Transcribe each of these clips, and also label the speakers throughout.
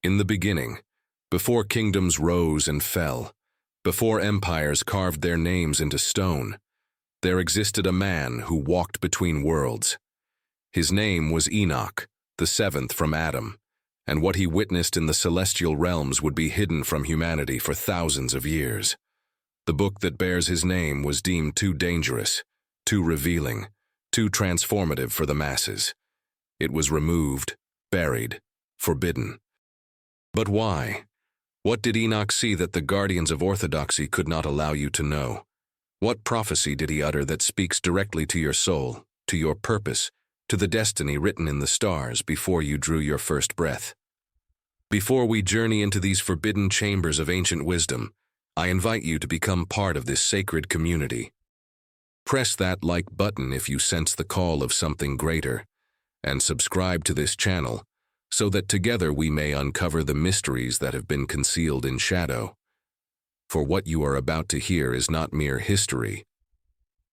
Speaker 1: In the beginning, before kingdoms rose and fell, before empires carved their names into stone, there existed a man who walked between worlds. His name was Enoch, the seventh from Adam, and what he witnessed in the celestial realms would be hidden from humanity for thousands of years. The book that bears his name was deemed too dangerous, too revealing, too transformative for the masses. It was removed, buried, forbidden. But why? What did Enoch see that the guardians of orthodoxy could not allow you to know? What prophecy did he utter that speaks directly to your soul, to your purpose, to the destiny written in the stars before you drew your first breath? Before we journey into these forbidden chambers of ancient wisdom, I invite you to become part of this sacred community. Press that like button if you sense the call of something greater, and subscribe to this channel so that together we may uncover the mysteries that have been concealed in shadow. For what you are about to hear is not mere history.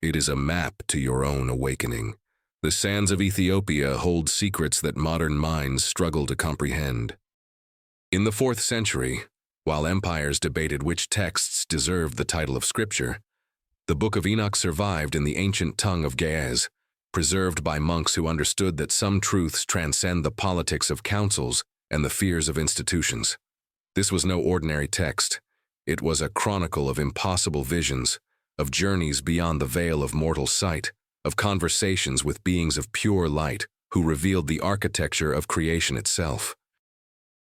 Speaker 1: It is a map to your own awakening. The sands of Ethiopia hold secrets that modern minds struggle to comprehend. In the 4th century, while empires debated which texts deserved the title of scripture, the Book of Enoch survived in the ancient tongue of Ge'ez, preserved by monks who understood that some truths transcend the politics of councils and the fears of institutions. This was no ordinary text. It was a chronicle of impossible visions, of journeys beyond the veil of mortal sight, of conversations with beings of pure light who revealed the architecture of creation itself.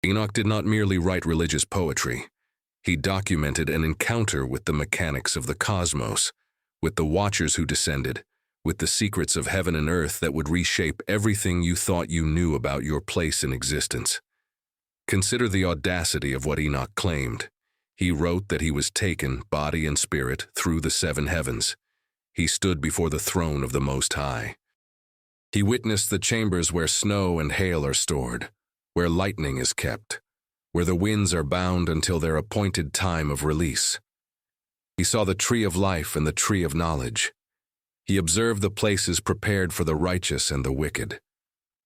Speaker 1: Enoch did not merely write religious poetry. He documented an encounter with the mechanics of the cosmos, with the watchers who descended, with the secrets of heaven and earth that would reshape everything you thought you knew about your place in existence. Consider the audacity of what Enoch claimed. He wrote that he was taken, body and spirit, through the 7 heavens. He stood before the throne of the Most High. He witnessed the chambers where snow and hail are stored, where lightning is kept, where the winds are bound until their appointed time of release. He saw the tree of life and the tree of knowledge. He observed the places prepared for the righteous and the wicked.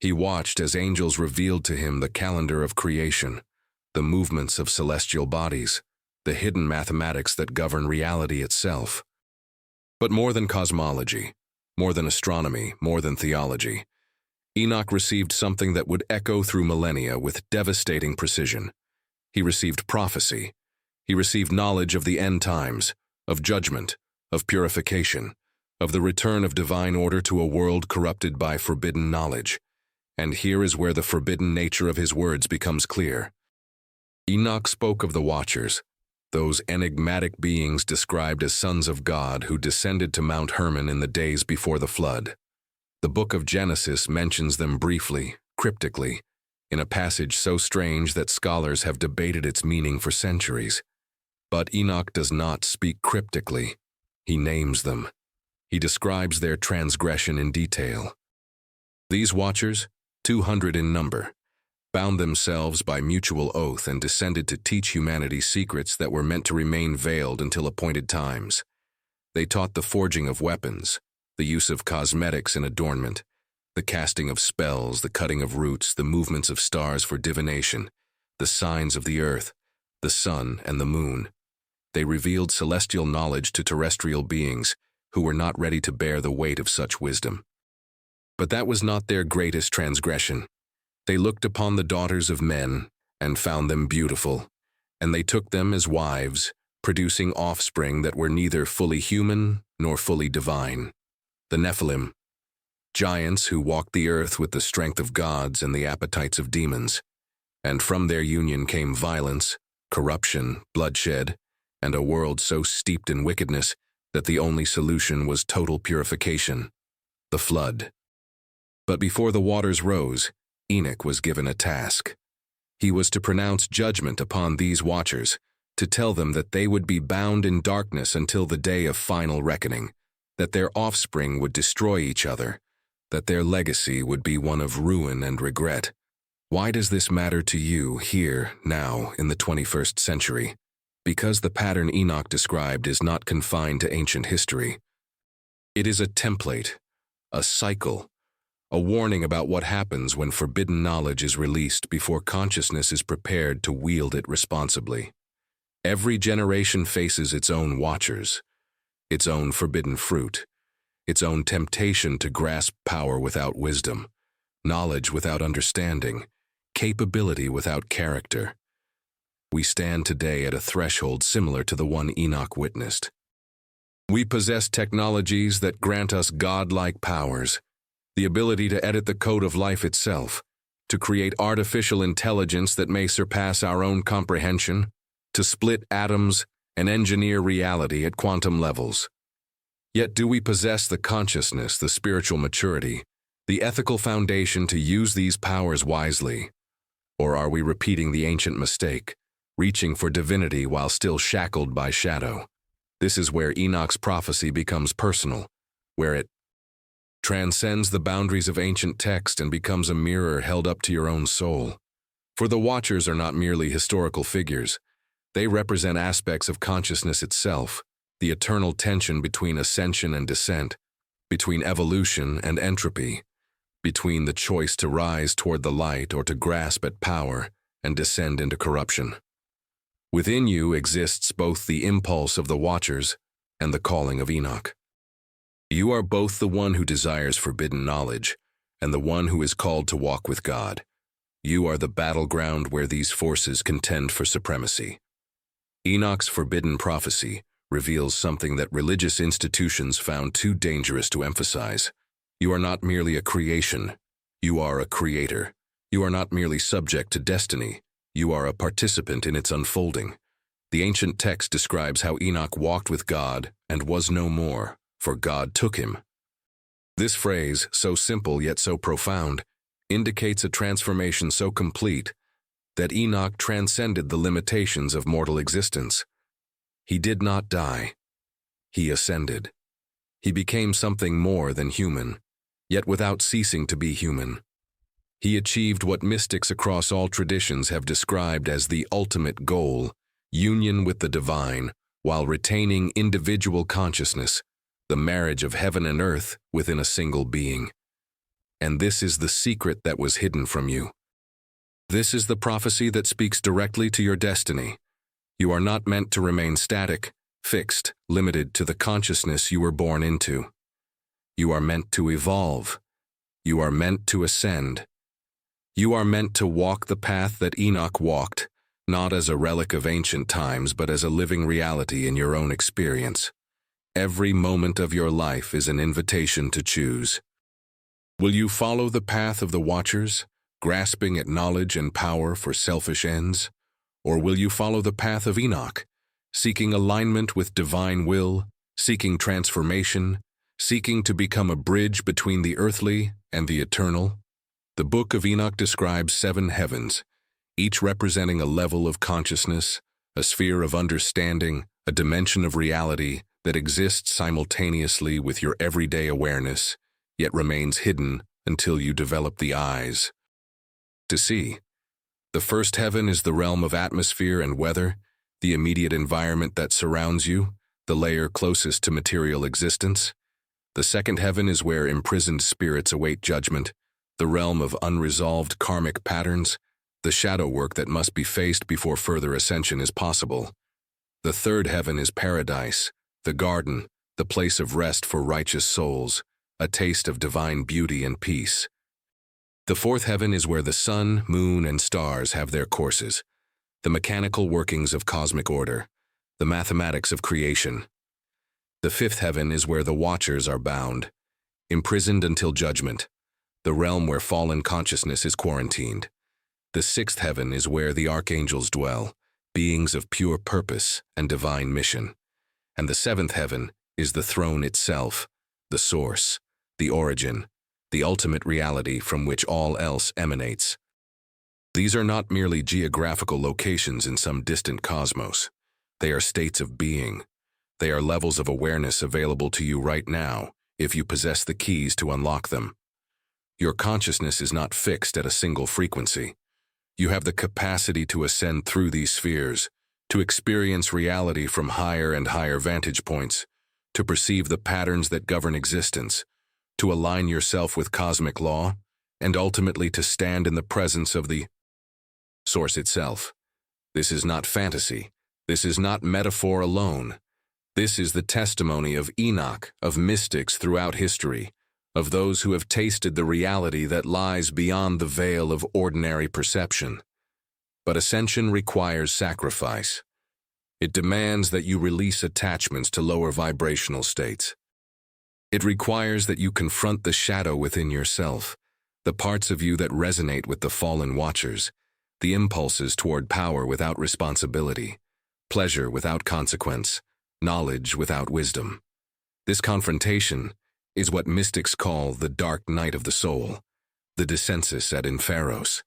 Speaker 1: He watched as angels revealed to him the calendar of creation, the movements of celestial bodies, the hidden mathematics that govern reality itself. But more than cosmology, more than astronomy, more than theology, Enoch received something that would echo through millennia with devastating precision. He received prophecy. He received knowledge of the end times, of judgment, of purification, of the return of divine order to a world corrupted by forbidden knowledge. And here is where the forbidden nature of his words becomes clear. Enoch spoke of the Watchers, those enigmatic beings described as sons of God who descended to Mount Hermon in the days before the flood. The book of Genesis mentions them briefly, cryptically, in a passage so strange that scholars have debated its meaning for centuries. But Enoch does not speak cryptically. He names them. He describes their transgression in detail. These Watchers, 200 in number, bound themselves by mutual oath and descended to teach humanity secrets that were meant to remain veiled until appointed times. They taught the forging of weapons, the use of cosmetics in adornment, the casting of spells, the cutting of roots, the movements of stars for divination, the signs of the earth, the sun, and the moon. They revealed celestial knowledge to terrestrial beings who were not ready to bear the weight of such wisdom. But that was not their greatest transgression. They looked upon the daughters of men and found them beautiful, and they took them as wives, producing offspring that were neither fully human nor fully divine. The Nephilim, giants who walked the earth with the strength of gods and the appetites of demons, and from their union came violence, corruption, bloodshed, and a world so steeped in wickedness that the only solution was total purification, the flood. But before the waters rose, Enoch was given a task. He was to pronounce judgment upon these Watchers, to tell them that they would be bound in darkness until the day of final reckoning, that their offspring would destroy each other, that their legacy would be one of ruin and regret. Why does this matter to you here, now, in the 21st century? Because the pattern Enoch described is not confined to ancient history. It is a template, a cycle, a warning about what happens when forbidden knowledge is released before consciousness is prepared to wield it responsibly. Every generation faces its own watchers, its own forbidden fruit, its own temptation to grasp power without wisdom, knowledge without understanding, capability without character. We stand today at a threshold similar to the one Enoch witnessed. We possess technologies that grant us godlike powers, the ability to edit the code of life itself, to create artificial intelligence that may surpass our own comprehension, to split atoms and engineer reality at quantum levels. Yet do we possess the consciousness, the spiritual maturity, the ethical foundation to use these powers wisely? Or are we repeating the ancient mistake, reaching for divinity while still shackled by shadow? This is where Enoch's prophecy becomes personal, where it transcends the boundaries of ancient text and becomes a mirror held up to your own soul. For the Watchers are not merely historical figures. They represent aspects of consciousness itself, the eternal tension between ascension and descent, between evolution and entropy, between the choice to rise toward the light or to grasp at power and descend into corruption. Within you exists both the impulse of the Watchers and the calling of Enoch. You are both the one who desires forbidden knowledge and the one who is called to walk with God. You are the battleground where these forces contend for supremacy. Enoch's forbidden prophecy reveals something that religious institutions found too dangerous to emphasize. You are not merely a creation, you are a creator. You are not merely subject to destiny, you are a participant in its unfolding. The ancient text describes how Enoch walked with God and was no more, for God took him. This phrase, so simple yet so profound, indicates a transformation so complete that Enoch transcended the limitations of mortal existence. He did not die. He ascended. He became something more than human, yet without ceasing to be human. He achieved what mystics across all traditions have described as the ultimate goal, union with the divine, while retaining individual consciousness, the marriage of heaven and earth within a single being. And this is the secret that was hidden from you. This is the prophecy that speaks directly to your destiny. You are not meant to remain static, fixed, limited to the consciousness you were born into. You are meant to evolve. You are meant to ascend. You are meant to walk the path that Enoch walked, not as a relic of ancient times, but as a living reality in your own experience. Every moment of your life is an invitation to choose. Will you follow the path of the Watchers, grasping at knowledge and power for selfish ends? Or will you follow the path of Enoch, seeking alignment with divine will, seeking transformation, seeking to become a bridge between the earthly and the eternal? The Book of Enoch describes 7 heavens, each representing a level of consciousness, a sphere of understanding, a dimension of reality that exists simultaneously with your everyday awareness, yet remains hidden until you develop the eyes to see. The first heaven is the realm of atmosphere and weather, the immediate environment that surrounds you, the layer closest to material existence. The second heaven is where imprisoned spirits await judgment, the realm of unresolved karmic patterns, the shadow work that must be faced before further ascension is possible. The third heaven is paradise, the garden, the place of rest for righteous souls, a taste of divine beauty and peace. The fourth heaven is where the sun, moon, and stars have their courses, the mechanical workings of cosmic order, the mathematics of creation. The fifth heaven is where the Watchers are bound, imprisoned until judgment, the realm where fallen consciousness is quarantined. The sixth heaven is where the archangels dwell, beings of pure purpose and divine mission. And the seventh heaven is the throne itself, the source, the origin, the ultimate reality from which all else emanates. These are not merely geographical locations in some distant cosmos. They are states of being. They are levels of awareness available to you right now if you possess the keys to unlock them. Your consciousness is not fixed at a single frequency. You have the capacity to ascend through these spheres, to experience reality from higher and higher vantage points, to perceive the patterns that govern existence, to align yourself with cosmic law, and ultimately to stand in the presence of the source itself. This is not fantasy. This is not metaphor alone. This is the testimony of Enoch, of mystics throughout history, of those who have tasted the reality that lies beyond the veil of ordinary perception. But ascension requires sacrifice. It demands that you release attachments to lower vibrational states. It requires that you confront the shadow within yourself, the parts of you that resonate with the fallen watchers, the impulses toward power without responsibility, pleasure without consequence, knowledge without wisdom. This confrontation is what mystics call the dark night of the soul, the descensus ad inferos,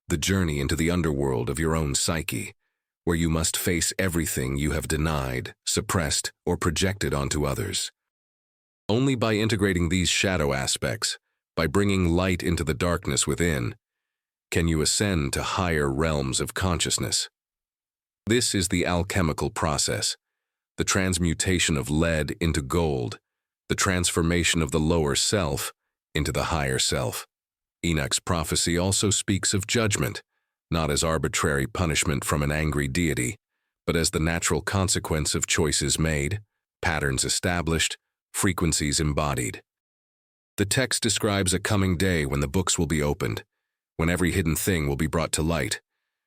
Speaker 1: the journey into the underworld of your own psyche, where you must face everything you have denied, suppressed, or projected onto others. Only by integrating these shadow aspects, by bringing light into the darkness within, can you ascend to higher realms of consciousness. This is the alchemical process, the transmutation of lead into gold, the transformation of the lower self into the higher self. Enoch's prophecy also speaks of judgment, not as arbitrary punishment from an angry deity, but as the natural consequence of choices made, patterns established, frequencies embodied. The text describes a coming day when the books will be opened, when every hidden thing will be brought to light,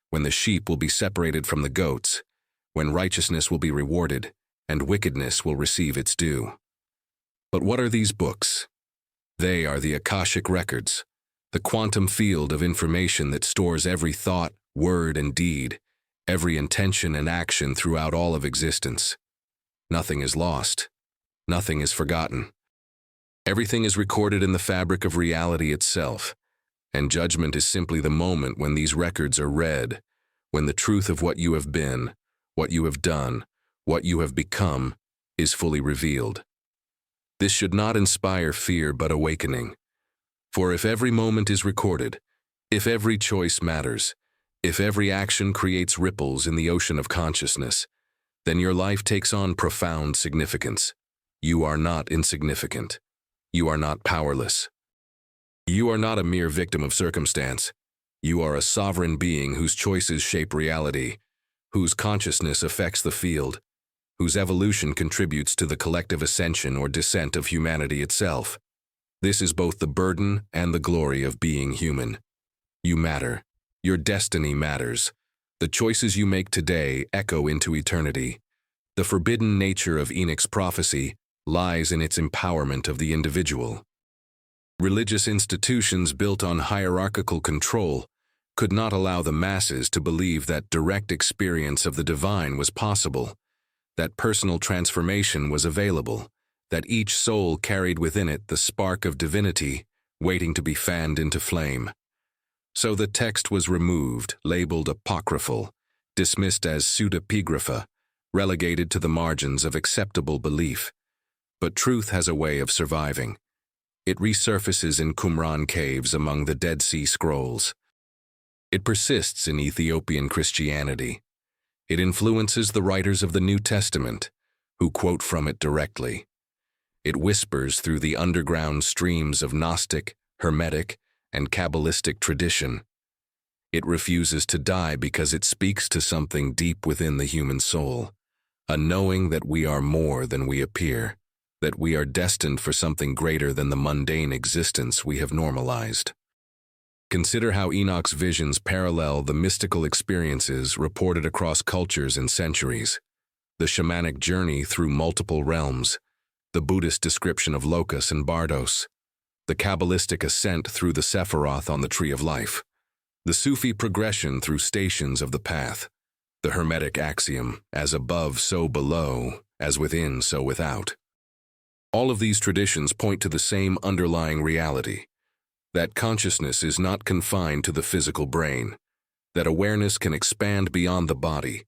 Speaker 1: when the sheep will be separated from the goats, when righteousness will be rewarded, and wickedness will receive its due. But what are these books? They are the Akashic records, the quantum field of information that stores every thought, word, and deed, every intention and action throughout all of existence. Nothing is lost. Nothing is forgotten. Everything is recorded in the fabric of reality itself, and judgment is simply the moment when these records are read, when the truth of what you have been, what you have done, what you have become, is fully revealed. This should not inspire fear but awakening. For if every moment is recorded, if every choice matters, if every action creates ripples in the ocean of consciousness, then your life takes on profound significance. You are not insignificant. You are not powerless. You are not a mere victim of circumstance. You are a sovereign being whose choices shape reality, whose consciousness affects the field, whose evolution contributes to the collective ascension or descent of humanity itself. This is both the burden and the glory of being human. You matter. Your destiny matters. The choices you make today echo into eternity. The forbidden nature of Enoch's prophecy lies in its empowerment of the individual. Religious institutions built on hierarchical control could not allow the masses to believe that direct experience of the divine was possible, that personal transformation was available, that each soul carried within it the spark of divinity waiting to be fanned into flame. So the text was removed, labeled apocryphal, dismissed as pseudepigrapha, relegated to the margins of acceptable belief. But truth has a way of surviving. It resurfaces in Qumran caves among the Dead Sea Scrolls. It persists in Ethiopian Christianity. It influences the writers of the New Testament, who quote from it directly. It whispers through the underground streams of Gnostic, Hermetic, and Kabbalistic tradition. It refuses to die because it speaks to something deep within the human soul, a knowing that we are more than we appear, that we are destined for something greater than the mundane existence we have normalized. Consider how Enoch's visions parallel the mystical experiences reported across cultures and centuries, the shamanic journey through multiple realms, the Buddhist description of Locus and Bardos, the Kabbalistic ascent through the Sephiroth on the Tree of Life, the Sufi progression through stations of the path, the Hermetic axiom, as above so below, as within so without. All of these traditions point to the same underlying reality, that consciousness is not confined to the physical brain, that awareness can expand beyond the body,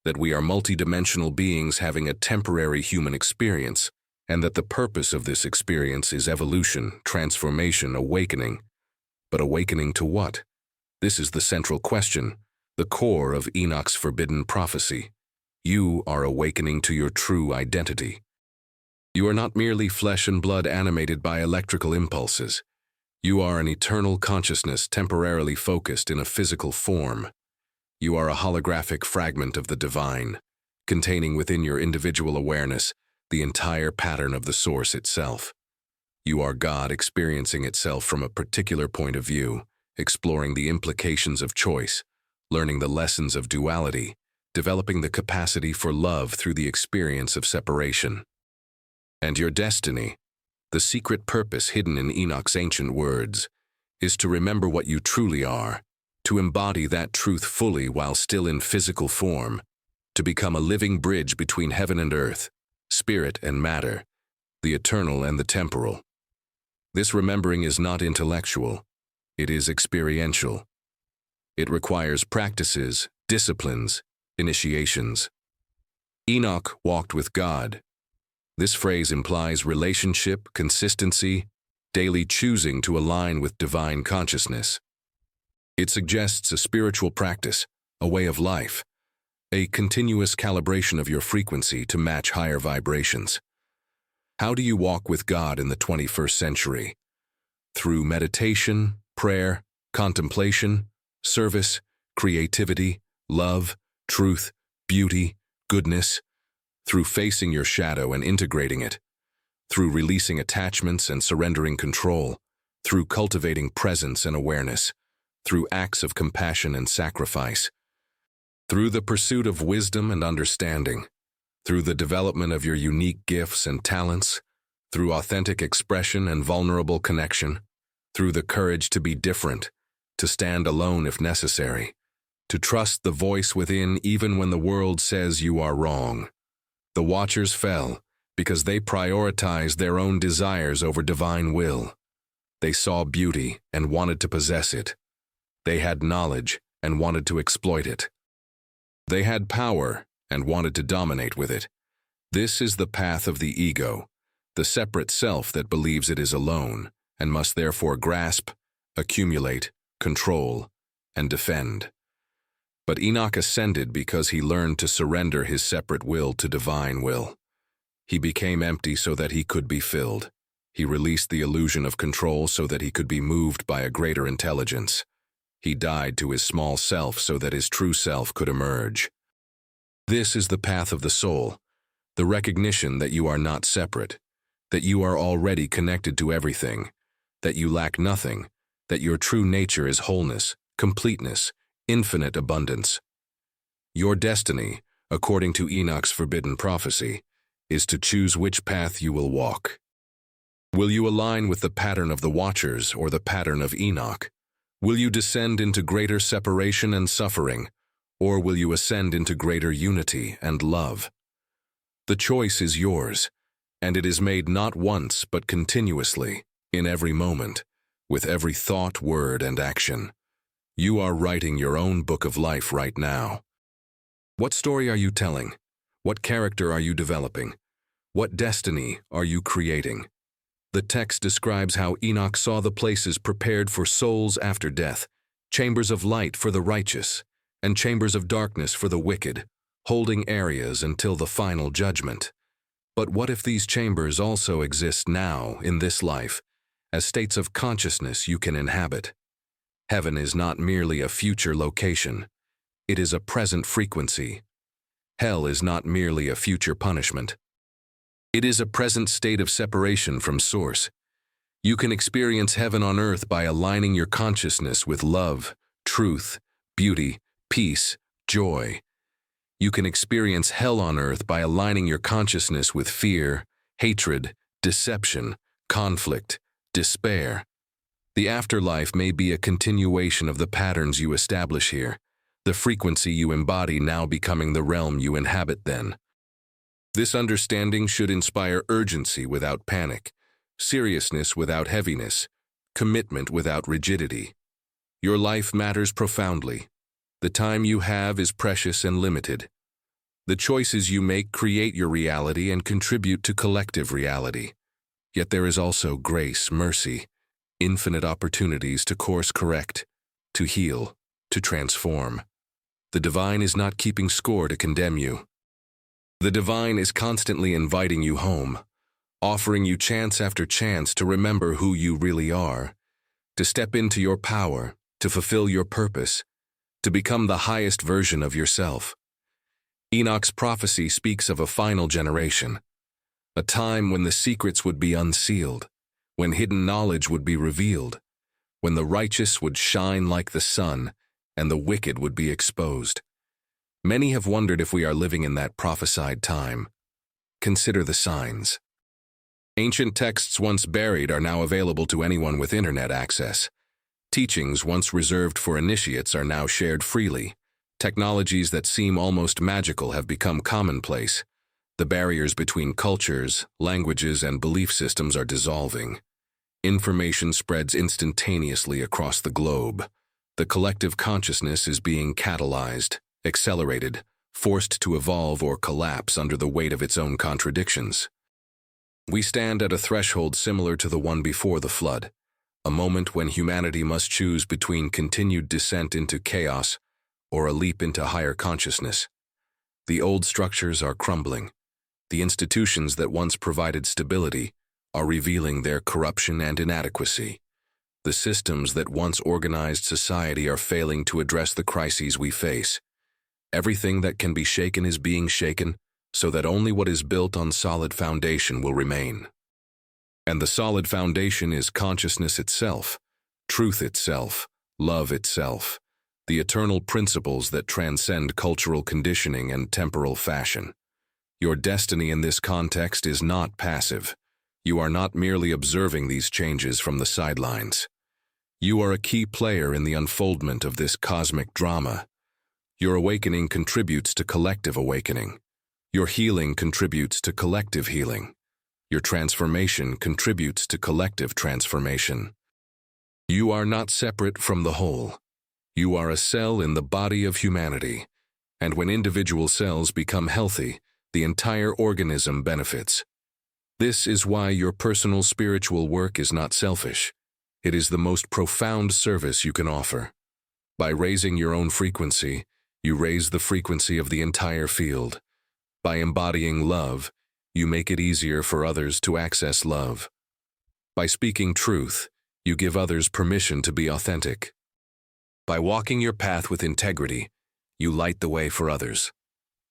Speaker 1: that we are multidimensional beings having a temporary human experience, and that the purpose of this experience is evolution, transformation, awakening. But awakening to what? This is the central question, the core of Enoch's forbidden prophecy. You are awakening to your true identity. You are not merely flesh and blood animated by electrical impulses. You are an eternal consciousness temporarily focused in a physical form. You are a holographic fragment of the divine, containing within your individual awareness the entire pattern of the source itself. You are God experiencing itself from a particular point of view, exploring the implications of choice, learning the lessons of duality, developing the capacity for love through the experience of separation. And your destiny, the secret purpose hidden in Enoch's ancient words, is to remember what you truly are, to embody that truth fully while still in physical form, to become a living bridge between heaven and earth, spirit and matter, the eternal and the temporal. This remembering is not intellectual, it is experiential. It requires practices, disciplines, initiations. Enoch walked with God. This phrase implies relationship, consistency, daily choosing to align with divine consciousness. It suggests a spiritual practice, a way of life, a continuous calibration of your frequency to match higher vibrations. How do you walk with God in the 21st century? Through meditation, prayer, contemplation, service, creativity, love, truth, beauty, goodness, through facing your shadow and integrating it, through releasing attachments and surrendering control, through cultivating presence and awareness, through acts of compassion and sacrifice, through the pursuit of wisdom and understanding, through the development of your unique gifts and talents, through authentic expression and vulnerable connection, through the courage to be different, to stand alone if necessary, to trust the voice within even when the world says you are wrong. The Watchers fell because they prioritized their own desires over divine will. They saw beauty and wanted to possess it. They had knowledge and wanted to exploit it. They had power and wanted to dominate with it. This is the path of the ego, the separate self that believes it is alone and must therefore grasp, accumulate, control, and defend. But Enoch ascended because he learned to surrender his separate will to divine will. He became empty so that he could be filled. He released the illusion of control so that he could be moved by a greater intelligence. He died to his small self so that his true self could emerge. This is the path of the soul, the recognition that you are not separate, that you are already connected to everything, that you lack nothing, that your true nature is wholeness, completeness, infinite abundance. Your destiny, according to Enoch's forbidden prophecy, is to choose which path you will walk. Will you align with the pattern of the Watchers or the pattern of Enoch? Will you descend into greater separation and suffering, or will you ascend into greater unity and love? The choice is yours, and it is made not once but continuously, in every moment, with every thought, word, and action. You are writing your own book of life right now. What story are you telling? What character are you developing? What destiny are you creating? The text describes how Enoch saw the places prepared for souls after death, chambers of light for the righteous, and chambers of darkness for the wicked, holding areas until the final judgment. But what if these chambers also exist now, in this life, as states of consciousness you can inhabit? Heaven is not merely a future location. It is a present frequency. Hell is not merely a future punishment. It is a present state of separation from Source. You can experience heaven on earth by aligning your consciousness with love, truth, beauty, peace, joy. You can experience hell on earth by aligning your consciousness with fear, hatred, deception, conflict, despair. The afterlife may be a continuation of the patterns you establish here, the frequency you embody now becoming the realm you inhabit then. This understanding should inspire urgency without panic, seriousness without heaviness, commitment without rigidity. Your life matters profoundly. The time you have is precious and limited. The choices you make create your reality and contribute to collective reality. Yet there is also grace, mercy, infinite opportunities to course correct, to heal, to transform. The divine is not keeping score to condemn you. The divine is constantly inviting you home. offering you chance after chance to remember who you really are, to step into your power, to fulfill your purpose, to become the highest version of yourself. Enoch's prophecy speaks of a final generation, a time when the secrets would be unsealed, when hidden knowledge would be revealed, when the righteous would shine like the sun and the wicked would be exposed. Many have wondered if we are living in that prophesied time. Consider the signs. Ancient texts once buried are now available to anyone with internet access. Teachings once reserved for initiates are now shared freely. Technologies that seem almost magical have become commonplace. The barriers between cultures, languages, and belief systems are dissolving. Information spreads instantaneously across the globe. The collective consciousness is being catalyzed, accelerated, forced to evolve or collapse under the weight of its own contradictions. We stand at a threshold similar to the one before the flood, a moment when humanity must choose between continued descent into chaos or a leap into higher consciousness. The old structures are crumbling. The institutions that once provided stability are revealing their corruption and inadequacy. The systems that once organized society are failing to address the crises we face. Everything that can be shaken is being shaken, so that only what is built on solid foundation will remain. And the solid foundation is consciousness itself, truth itself, love itself, the eternal principles that transcend cultural conditioning and temporal fashion. Your destiny in this context is not passive. You are not merely observing these changes from the sidelines. You are a key player in the unfoldment of this cosmic drama. Your awakening contributes to collective awakening. Your healing contributes to collective healing. Your transformation contributes to collective transformation. You are not separate from the whole. You are a cell in the body of humanity, and when individual cells become healthy, the entire organism benefits. This is why your personal spiritual work is not selfish. It is the most profound service you can offer. By raising your own frequency, you raise the frequency of the entire field. By embodying love, you make it easier for others to access love. By speaking truth, you give others permission to be authentic. By walking your path with integrity, you light the way for others.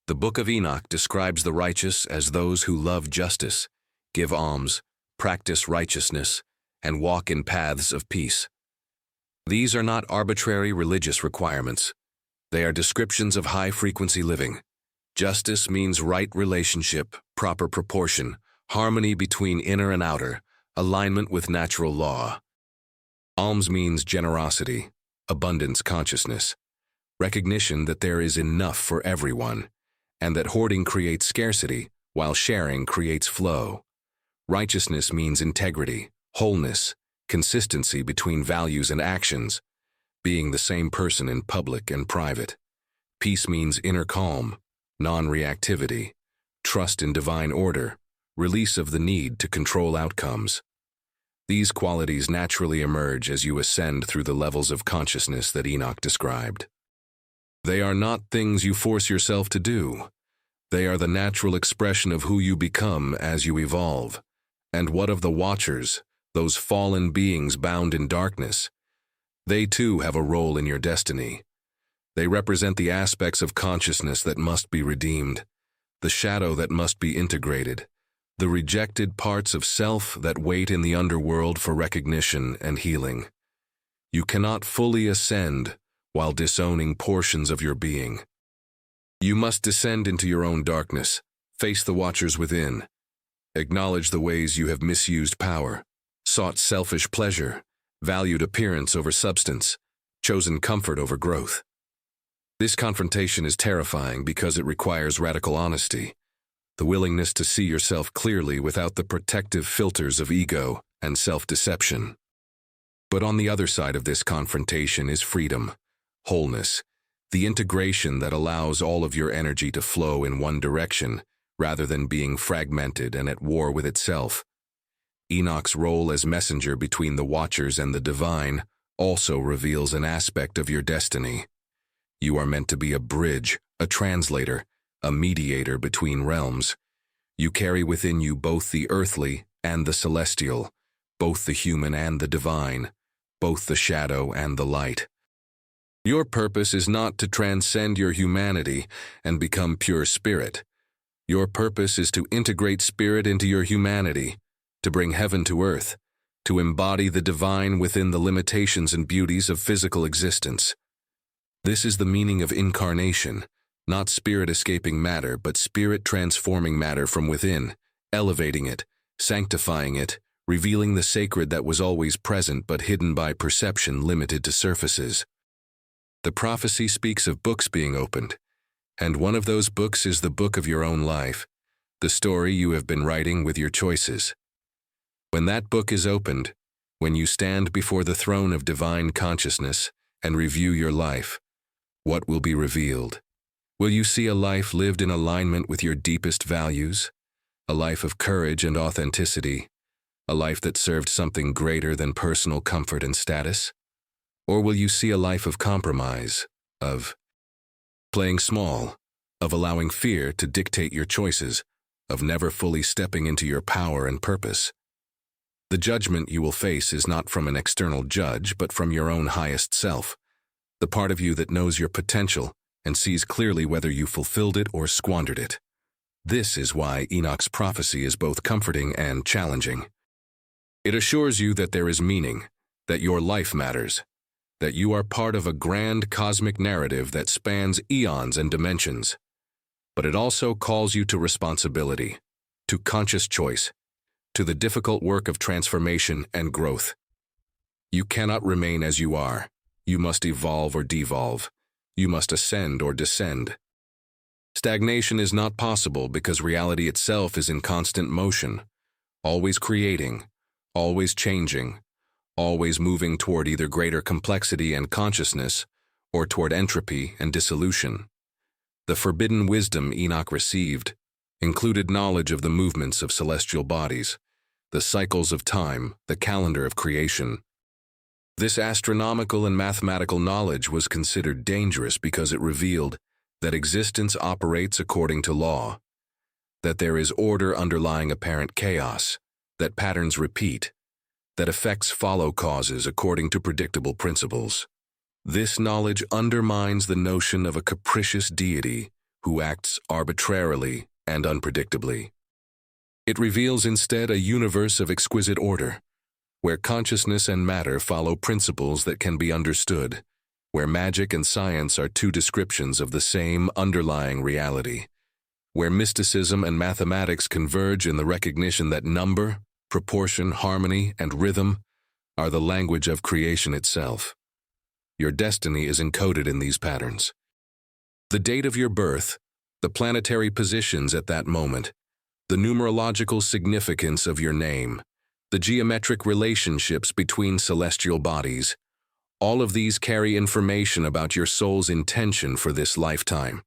Speaker 1: The Book of Enoch describes the righteous as those who love justice, give alms, practice righteousness, and walk in paths of peace. These are not arbitrary religious requirements. They are descriptions of high-frequency living. Justice means right relationship, proper proportion, harmony between inner and outer, alignment with natural law. Alms means generosity, abundance consciousness, recognition that there is enough for everyone, and that hoarding creates scarcity, while sharing creates flow. Righteousness means integrity, wholeness, consistency between values and actions, being the same person in public and private. Peace means inner calm, non-reactivity, trust in divine order, release of the need to control outcomes. These qualities naturally emerge as you ascend through the levels of consciousness that Enoch described. They are not things you force yourself to do. They are the natural expression of who you become as you evolve. And what of the Watchers, those fallen beings bound in darkness? They too have a role in your destiny. They represent the aspects of consciousness that must be redeemed, the shadow that must be integrated, the rejected parts of self that wait in the underworld for recognition and healing. You cannot fully ascend while disowning portions of your being. You must descend into your own darkness, face the Watchers within, acknowledge the ways you have misused power, sought selfish pleasure, valued appearance over substance, chosen comfort over growth. This confrontation is terrifying because it requires radical honesty, the willingness to see yourself clearly without the protective filters of ego and self-deception. But on the other side of this confrontation is freedom, wholeness, the integration that allows all of your energy to flow in one direction rather than being fragmented and at war with itself. Enoch's role as messenger between the Watchers and the divine also reveals an aspect of your destiny. You are meant to be a bridge, a translator, a mediator between realms. You carry within you both the earthly and the celestial, both the human and the divine, both the shadow and the light. Your purpose is not to transcend your humanity and become pure spirit. Your purpose is to integrate spirit into your humanity, to bring heaven to earth, to embody the divine within the limitations and beauties of physical existence. This is the meaning of incarnation, not spirit escaping matter, but spirit transforming matter from within, elevating it, sanctifying it, revealing the sacred that was always present but hidden by perception limited to surfaces. The prophecy speaks of books being opened, and one of those books is the book of your own life, the story you have been writing with your choices. When that book is opened, when you stand before the throne of divine consciousness and review your life, what will be revealed? Will you see a life lived in alignment with your deepest values? A life of courage and authenticity? A life that served something greater than personal comfort and status? Or will you see a life of compromise, of playing small, of allowing fear to dictate your choices, of never fully stepping into your power and purpose? The judgment you will face is not from an external judge, but from your own highest self, the part of you that knows your potential and sees clearly whether you fulfilled it or squandered it. This is why Enoch's prophecy is both comforting and challenging. It assures you that there is meaning, that your life matters, that you are part of a grand cosmic narrative that spans eons and dimensions. But it also calls you to responsibility, to conscious choice, to the difficult work of transformation and growth. You cannot remain as you are. You must evolve or devolve. You must ascend or descend. Stagnation is not possible because reality itself is in constant motion, always creating, always changing, always moving toward either greater complexity and consciousness or toward entropy and dissolution. The forbidden wisdom Enoch received included knowledge of the movements of celestial bodies, the cycles of time, the calendar of creation. This astronomical and mathematical knowledge was considered dangerous because it revealed that existence operates according to law, that there is order underlying apparent chaos, that patterns repeat, that effects follow causes according to predictable principles. This knowledge undermines the notion of a capricious deity who acts arbitrarily and unpredictably. It reveals instead a universe of exquisite order, where consciousness and matter follow principles that can be understood, where magic and science are two descriptions of the same underlying reality, where mysticism and mathematics converge in the recognition that number, proportion, harmony, and rhythm are the language of creation itself. Your destiny is encoded in these patterns. The date of your birth, the planetary positions at that moment, the numerological significance of your name, the geometric relationships between celestial bodies, all of these carry information about your soul's intention for this lifetime.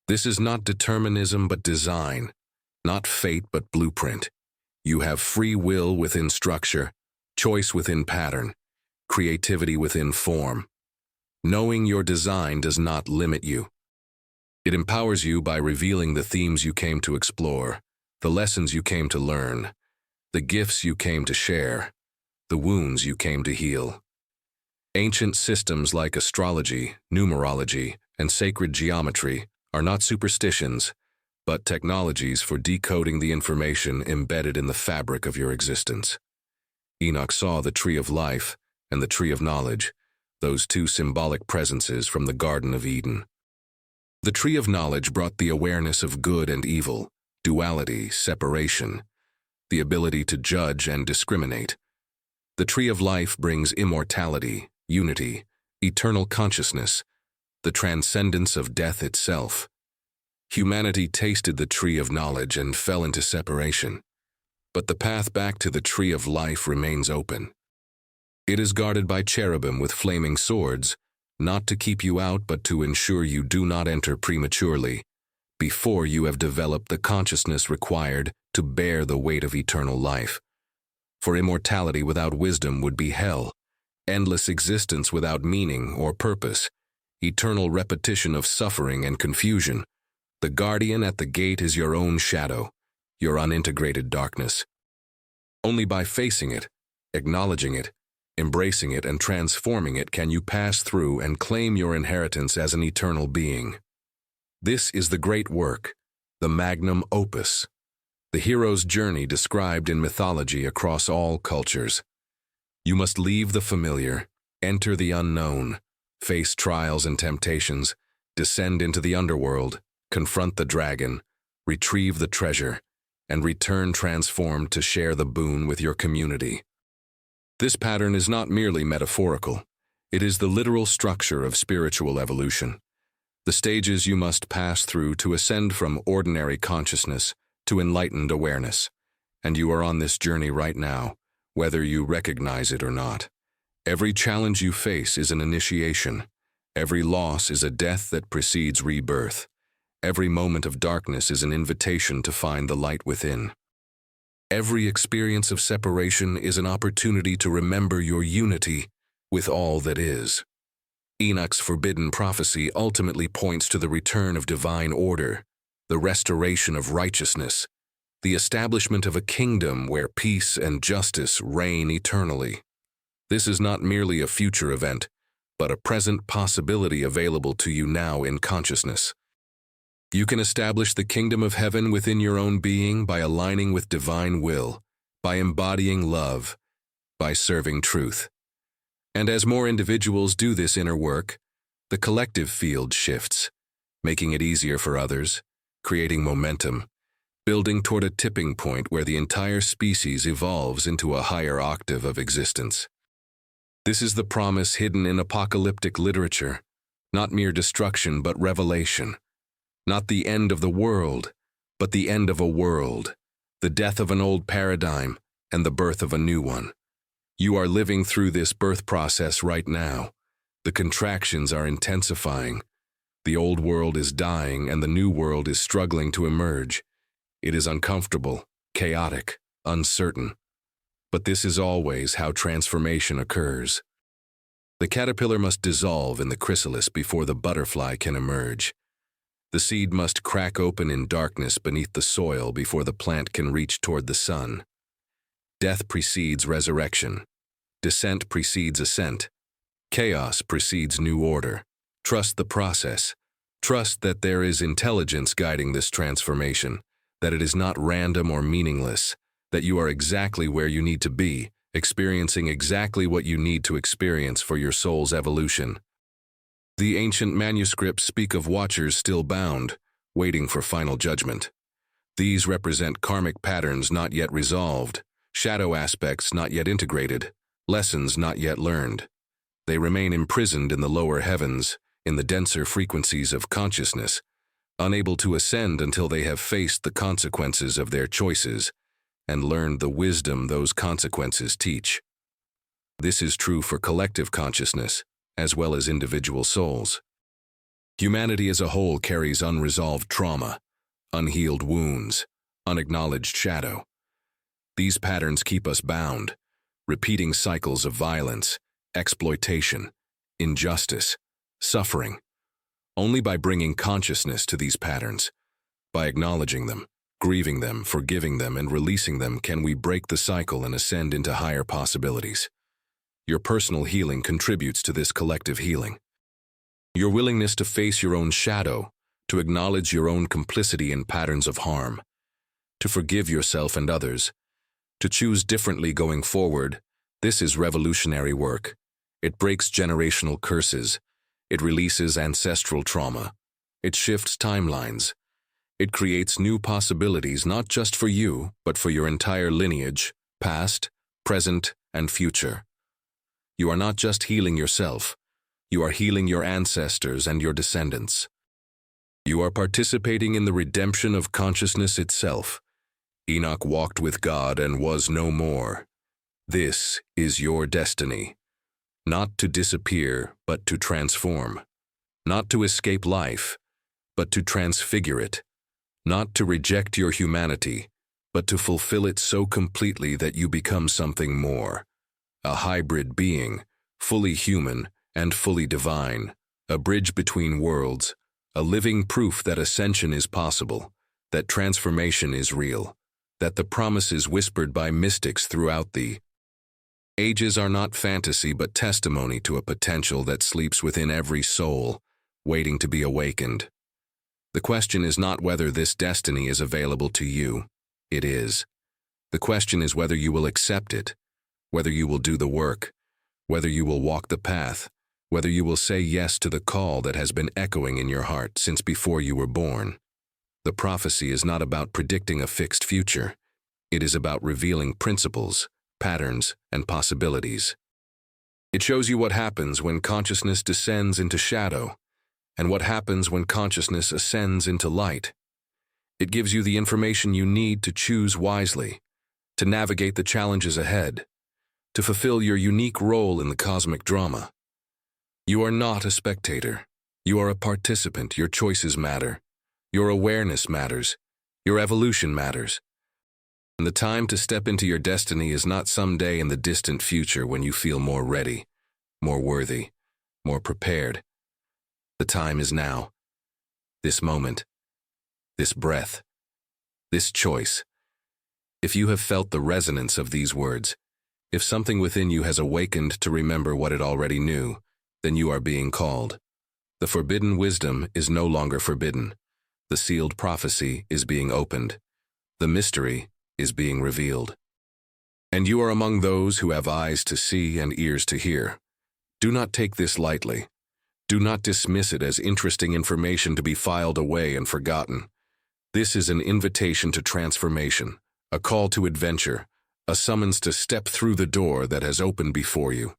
Speaker 1: This is not determinism but design, not fate but blueprint. You have free will within structure, choice within pattern, creativity within form. Knowing your design does not limit you. It empowers you by revealing the themes you came to explore, the lessons you came to learn, the gifts you came to share, the wounds you came to heal. Ancient systems like astrology, numerology, and sacred geometry are not superstitions, but technologies for decoding the information embedded in the fabric of your existence. Enoch saw the tree of life and the tree of knowledge, those two symbolic presences from the Garden of Eden. The tree of knowledge brought the awareness of good and evil, duality, separation, the ability to judge and discriminate. The tree of life brings immortality, unity, eternal consciousness, the transcendence of death itself. Humanity tasted the tree of knowledge and fell into separation, but the path back to the tree of life remains open. It is guarded by cherubim with flaming swords, not to keep you out but to ensure you do not enter prematurely, before you have developed the consciousness required to bear the weight of eternal life. For immortality without wisdom would be hell, endless existence without meaning or purpose, eternal repetition of suffering and confusion. The guardian at the gate is your own shadow, your unintegrated darkness. Only by facing it, acknowledging it, embracing it, and transforming it can you pass through and claim your inheritance as an eternal being. This is the great work, the magnum opus, the hero's journey described in mythology across all cultures. You must leave the familiar, enter the unknown, face trials and temptations, descend into the underworld, confront the dragon, retrieve the treasure, and return transformed to share the boon with your community. This pattern is not merely metaphorical. It is the literal structure of spiritual evolution. The stages you must pass through to ascend from ordinary consciousness to enlightened awareness. And you are on this journey right now, whether you recognize it or not. Every challenge you face is an initiation. Every loss is a death that precedes rebirth. Every moment of darkness is an invitation to find the light within. Every experience of separation is an opportunity to remember your unity with all that is. Enoch's forbidden prophecy ultimately points to the return of divine order, the restoration of righteousness, the establishment of a kingdom where peace and justice reign eternally. This is not merely a future event, but a present possibility available to you now in consciousness. You can establish the kingdom of heaven within your own being by aligning with divine will, by embodying love, by serving truth. And as more individuals do this inner work, the collective field shifts, making it easier for others, creating momentum, building toward a tipping point where the entire species evolves into a higher octave of existence. This is the promise hidden in apocalyptic literature, not mere destruction but revelation. Not the end of the world, but the end of a world, the death of an old paradigm, and the birth of a new one. You are living through this birth process right now. The contractions are intensifying. The old world is dying and the new world is struggling to emerge. It is uncomfortable, chaotic, uncertain. But this is always how transformation occurs. The caterpillar must dissolve in the chrysalis before the butterfly can emerge. The seed must crack open in darkness beneath the soil before the plant can reach toward the sun. Death precedes resurrection. Descent precedes ascent. Chaos precedes new order. Trust the process. Trust that there is intelligence guiding this transformation, that it is not random or meaningless, that you are exactly where you need to be, experiencing exactly what you need to experience for your soul's evolution. The ancient manuscripts speak of watchers still bound, waiting for final judgment. These represent karmic patterns not yet resolved, shadow aspects not yet integrated, lessons not yet learned. They remain imprisoned in the lower heavens, in the denser frequencies of consciousness, unable to ascend until they have faced the consequences of their choices and learned the wisdom those consequences teach. This is true for collective consciousness, as well as individual souls. Humanity as a whole carries unresolved trauma, unhealed wounds, unacknowledged shadow. These patterns keep us bound, repeating cycles of violence, exploitation, injustice, suffering. Only by bringing consciousness to these patterns, by acknowledging them, grieving them, forgiving them, and releasing them can we break the cycle and ascend into higher possibilities. Your personal healing contributes to this collective healing. Your willingness to face your own shadow, to acknowledge your own complicity in patterns of harm, to forgive yourself and others, to choose differently going forward, this is revolutionary work. It breaks generational curses. It releases ancestral trauma. It shifts timelines. It creates new possibilities not just for you, but for your entire lineage, past, present, and future. You are not just healing yourself. You are healing your ancestors and your descendants. You are participating in the redemption of consciousness itself. Enoch walked with God and was no more. This is your destiny. Not to disappear, but to transform. Not to escape life, but to transfigure it. Not to reject your humanity, but to fulfill it so completely that you become something more. A hybrid being, fully human and fully divine, a bridge between worlds, a living proof that ascension is possible, that transformation is real. that the promises whispered by mystics throughout the ages are not fantasy but testimony to a potential that sleeps within every soul, waiting to be awakened. The question is not whether this destiny is available to you. It is. The question is whether you will accept it, whether you will do the work, whether you will walk the path, whether you will say yes to the call that has been echoing in your heart since before you were born. The prophecy is not about predicting a fixed future. It is about revealing principles, patterns, and possibilities. It shows you what happens when consciousness descends into shadow, and what happens when consciousness ascends into light. It gives you the information you need to choose wisely, to navigate the challenges ahead, to fulfill your unique role in the cosmic drama. You are not a spectator. You are a participant. Your choices matter. Your awareness matters. Your evolution matters. And the time to step into your destiny is not someday in the distant future when you feel more ready, more worthy, more prepared. The time is now. This moment. This breath. This choice. If you have felt the resonance of these words, if something within you has awakened to remember what it already knew, then you are being called. The forbidden wisdom is no longer forbidden. The sealed prophecy is being opened. The mystery is being revealed. And you are among those who have eyes to see and ears to hear. Do not take this lightly. Do not dismiss it as interesting information to be filed away and forgotten. This is an invitation to transformation, a call to adventure, a summons to step through the door that has opened before you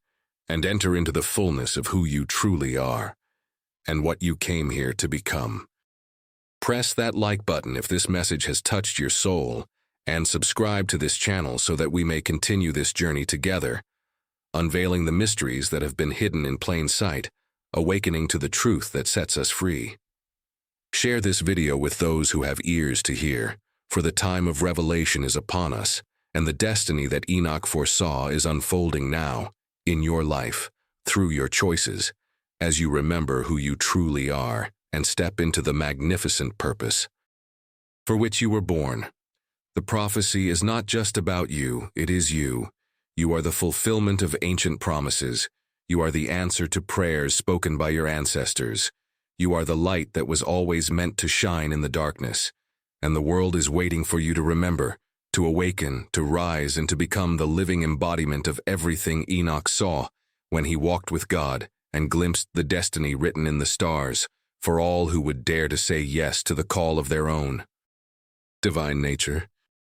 Speaker 1: and enter into the fullness of who you truly are and what you came here to become. Press that like button if this message has touched your soul, and subscribe to this channel so that we may continue this journey together, unveiling the mysteries that have been hidden in plain sight, awakening to the truth that sets us free. Share this video with those who have ears to hear, for the time of revelation is upon us, and the destiny that Enoch foresaw is unfolding now, in your life, through your choices, as you remember who you truly are and step into the magnificent purpose for which you were born. The prophecy is not just about you, it is you. You are the fulfillment of ancient promises. You are the answer to prayers spoken by your ancestors. You are the light that was always meant to shine in the darkness, and the world is waiting for you to remember, to awaken, to rise, and to become the living embodiment of everything Enoch saw when he walked with God and glimpsed the destiny written in the stars for all who would dare to say yes to the call of their own. Divine nature,